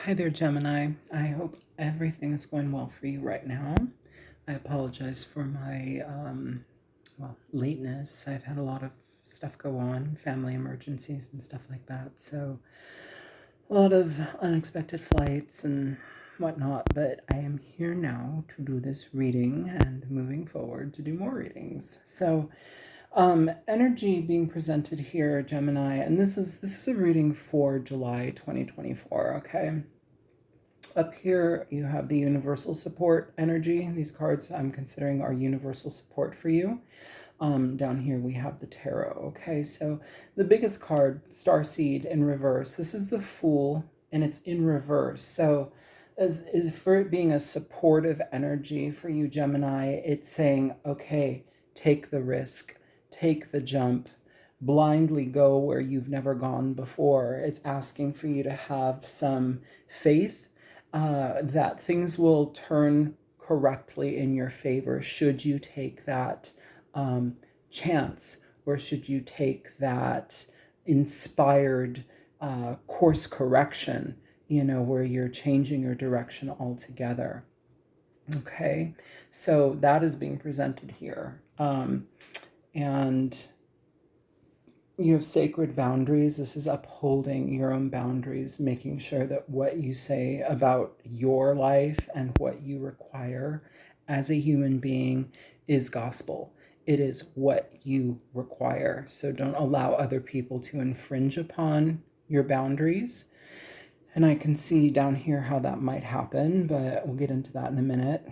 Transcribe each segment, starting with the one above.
Hi there, Gemini. I hope everything is going well for you right now. I apologize for my lateness. I've had a lot of stuff go on, family emergencies and stuff like that. So a lot of unexpected flights and whatnot. But I am here now to do this reading and moving forward to do more readings. So energy being presented here, Gemini, and this is a reading for July 2024. Okay. Up here, you have the universal support energy. These cards I'm considering are universal support for you. Down here, we have the tarot. Okay, so the biggest card, Starseed in reverse. This is the Fool, and it's in reverse. So, is for it being a supportive energy for you, Gemini, it's saying, okay, take the risk, take the jump, blindly go where you've never gone before. It's asking for you to have some faith that things will turn correctly in your favor should you take that chance, or should you take that inspired course correction, where you're changing your direction altogether. Okay, so that is being presented here. And you have sacred boundaries. This is upholding your own boundaries, making sure that what you say about your life and what you require as a human being is gospel. It is what you require. So don't allow other people to infringe upon your boundaries. And I can see down here how that might happen, but we'll get into that in a minute.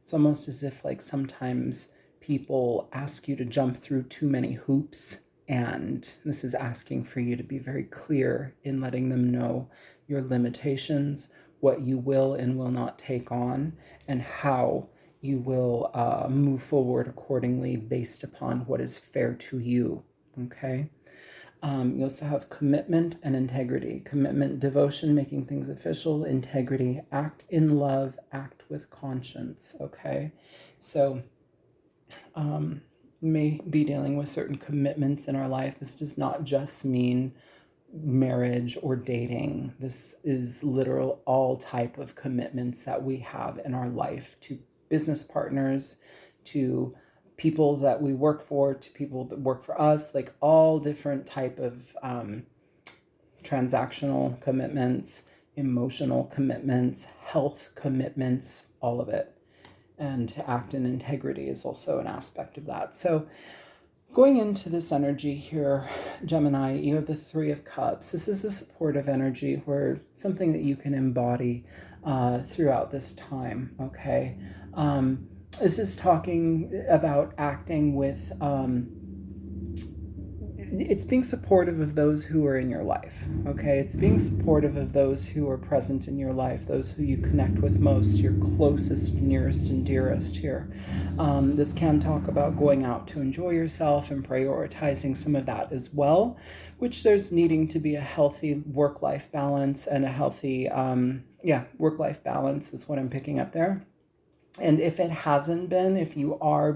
It's almost as if, like, sometimes people ask you to jump through too many hoops, and this is asking for you to be very clear in letting them know your limitations, what you will and will not take on, and how you will move forward accordingly based upon what is fair to you. Okay. You also have commitment and integrity. Commitment, devotion, making things official. Integrity, act in love, act with conscience. Okay, so may be dealing with certain commitments in our life. This does not just mean marriage or dating. This is literal all type of commitments that we have in our life, to business partners, to people that we work for, to people that work for us, like all different type of transactional commitments, emotional commitments, health commitments, all of it. And to act in integrity is also an aspect of that. So going into this energy here, Gemini, you have the Three of Cups. This is a supportive energy, where something that you can embody throughout this time, okay? This is talking about acting with, it's being supportive of those who are in your life, okay? It's being supportive of those who are present in your life, those who you connect with most, your closest, nearest, and dearest here. This can talk about going out to enjoy yourself and prioritizing some of that as well, which there's needing to be a healthy work-life balance, and a healthy, work-life balance is what I'm picking up there. And if it hasn't been, if you are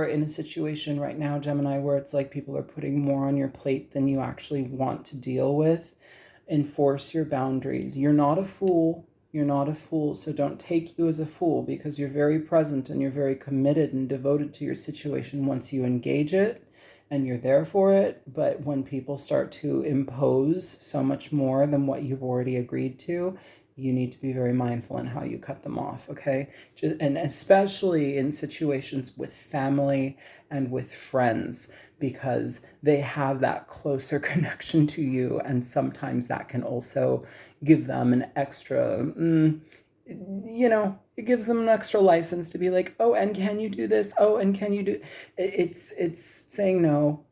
in a situation right now, Gemini, where it's like people are putting more on your plate than you actually want to deal with, enforce your boundaries. You're not a fool. You're not a fool. So don't take you as a fool, because you're very present and you're very committed and devoted to your situation once you engage it and you're there for it. But when people start to impose so much more than what you've already agreed to, you need to be very mindful in how you cut them off, okay? And especially in situations with family and with friends, because they have that closer connection to you, and sometimes that can also give them an extra, it gives them an extra license to be like, oh, and can you do this? Oh, and can you do... It's saying no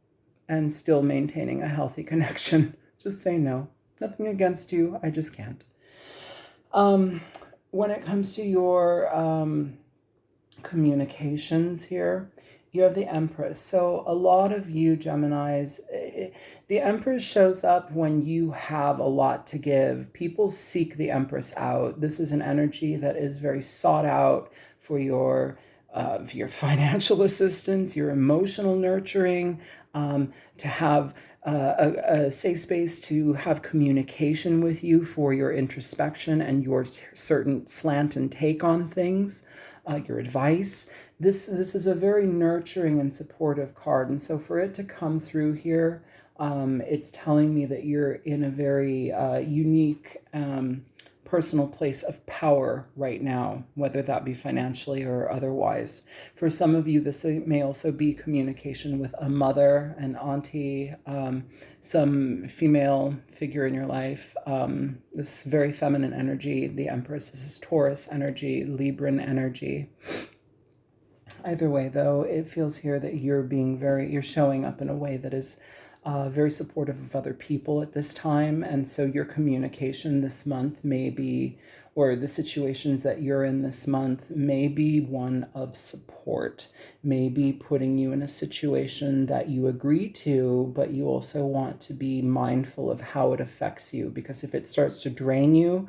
and still maintaining a healthy connection. Just say no. Nothing against you, I just can't. When it comes to your communications here, you have the Empress. So a lot of you Geminis, the Empress shows up when you have a lot to give. People seek the Empress out. This is an energy that is very sought out for your financial assistance, your emotional nurturing, to have a safe space to have communication with you for your introspection and your certain slant and take on things, your advice. This is a very nurturing and supportive card, and so for it to come through here, it's telling me that you're in a very unique personal place of power right now, whether that be financially or otherwise. For some of you, this may also be communication with a mother, an auntie, some female figure in your life. This very feminine energy, the Empress, this is Taurus energy, Libran energy. Either way, though, it feels here that you're showing up in a way that is very supportive of other people at this time. And so your communication this month may be, or the situations that you're in this month may be one of support, maybe putting you in a situation that you agree to, but you also want to be mindful of how it affects you. Because if it starts to drain you,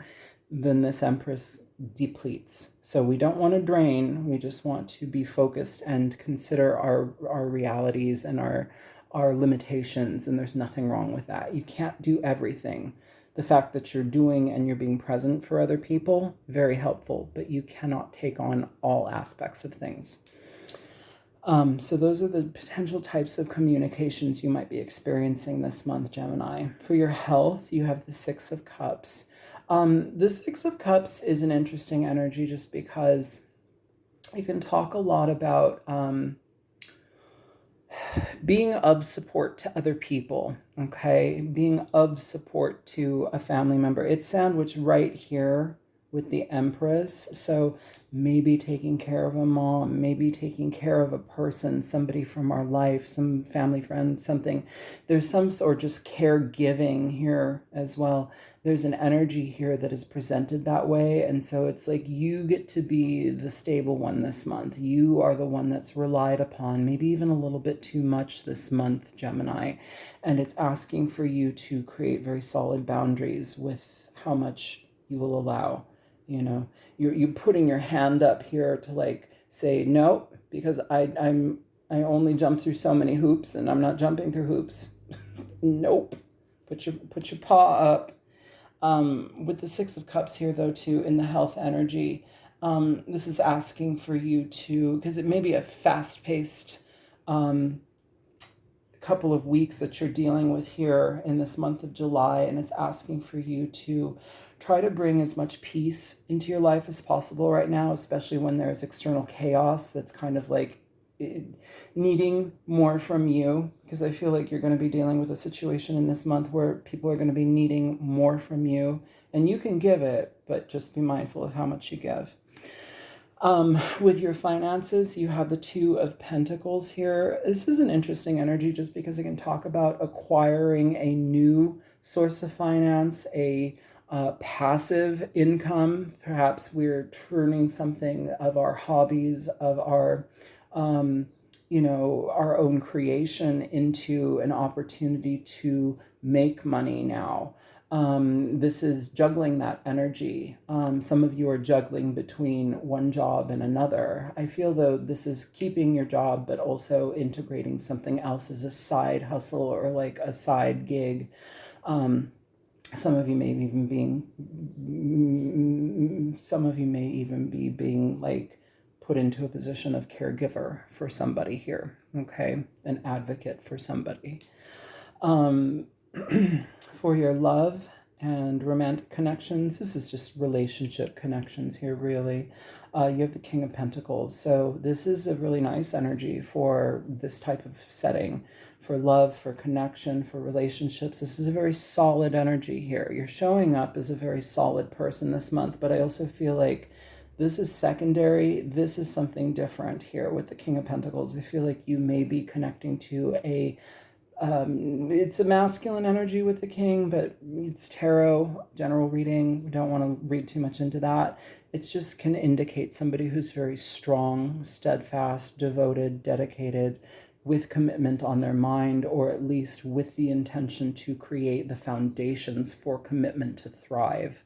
then this Empress depletes. So we don't want to drain, we just want to be focused and consider our realities and our limitations, and there's nothing wrong with that. You can't do everything. The fact that you're doing and you're being present for other people, very helpful, but you cannot take on all aspects of things. So those are the potential types of communications you might be experiencing this month, Gemini. For your health, you have the Six of Cups. The Six of Cups is an interesting energy just because you can talk a lot about being of support to other people, okay? Being of support to a family member. It's sandwiched right here with the Empress. So maybe taking care of a mom, maybe taking care of a person, somebody from our life, some family friend, something. There's some sort, just caregiving here as well. There's an energy here that is presented that way. And so it's like you get to be the stable one this month. You are the one that's relied upon, maybe even a little bit too much this month, Gemini. And it's asking for you to create very solid boundaries with how much you will allow. You know, you're putting your hand up here to like say no, because I only jump through so many hoops and I'm not jumping through hoops. Nope. Put your paw up. With the Six of Cups here, though, too, in the health energy, this is asking for you to, because it may be a fast-paced couple of weeks that you're dealing with here in this month of July, and it's asking for you to try to bring as much peace into your life as possible right now, especially when there's external chaos that's kind of like needing more from you, because I feel like you're going to be dealing with a situation in this month where people are going to be needing more from you, and you can give it, but just be mindful of how much you give. With your finances, you have the Two of Pentacles here. This is an interesting energy just because it can talk about acquiring a new source of finance, a passive income. Perhaps we're turning something of our hobbies, of our our own creation into an opportunity to make money now. This is juggling that energy. Some of you are juggling between one job and another. I feel though this is keeping your job, but also integrating something else as a side hustle or like a side gig. Some of you may even be being like put into a position of caregiver for somebody here, okay? An advocate for somebody. For your love and romantic connections, this is just relationship connections here, really. You have the King of Pentacles. So this is a really nice energy for this type of setting, for love, for connection, for relationships. This is a very solid energy here. You're showing up as a very solid person this month, but I also feel like this is secondary. This is something different here with the King of Pentacles. I feel like you may be connecting to it's a masculine energy with the king, but it's tarot, general reading. We don't want to read too much into that. It just can indicate somebody who's very strong, steadfast, devoted, dedicated, with commitment on their mind, or at least with the intention to create the foundations for commitment to thrive.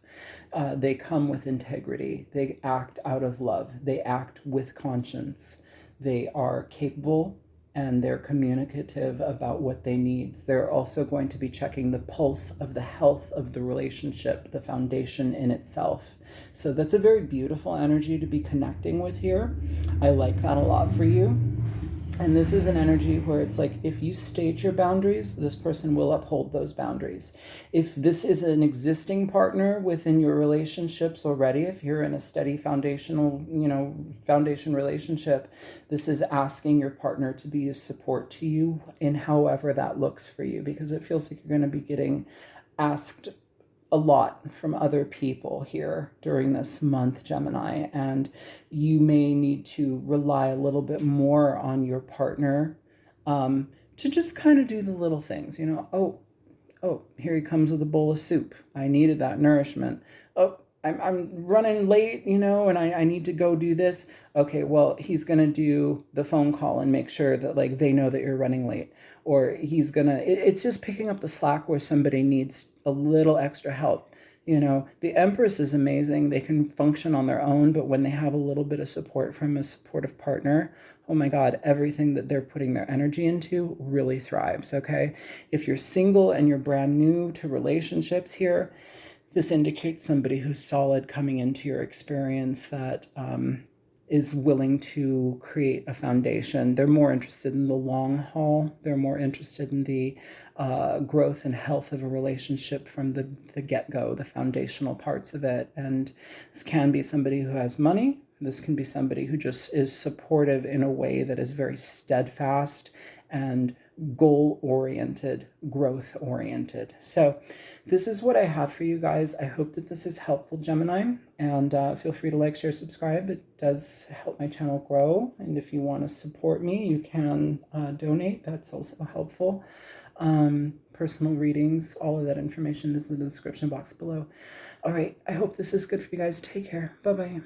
They come with integrity. They act out of love. They act with conscience. They are capable and they're communicative about what they need. They're also going to be checking the pulse of the health of the relationship, the foundation in itself. So that's a very beautiful energy to be connecting with here. I like that a lot for you. And this is an energy where it's like, if you state your boundaries, this person will uphold those boundaries. If this is an existing partner within your relationships already, if you're in a steady foundation relationship, this is asking your partner to be of support to you in however that looks for you, because it feels like you're going to be getting asked a lot from other people here during this month, Gemini, and you may need to rely a little bit more on your partner to just kind of do the little things. Oh, here he comes with a bowl of soup. I needed that nourishment. Oh, I'm running late, and I need to go do this. Okay, well, he's going to do the phone call and make sure that like they know that you're running late. Or he's going to, it's just picking up the slack where somebody needs a little extra help. The Empress is amazing. They can function on their own, but when they have a little bit of support from a supportive partner, oh my God, everything that they're putting their energy into really thrives, okay? If you're single and you're brand new to relationships here, this indicates somebody who's solid coming into your experience that is willing to create a foundation. They're more interested in the long haul. They're more interested in the growth and health of a relationship from the get-go, the foundational parts of it. And this can be somebody who has money. This can be somebody who just is supportive in a way that is very steadfast and goal-oriented, growth-oriented. So this is what I have for you guys. I hope that this is helpful, Gemini, and feel free to like, share, subscribe. It does help my channel grow, and if you want to support me, you can donate. That's also helpful. Personal readings, all of that information is in the description box below. All right, I hope this is good for you guys. Take care. Bye-bye.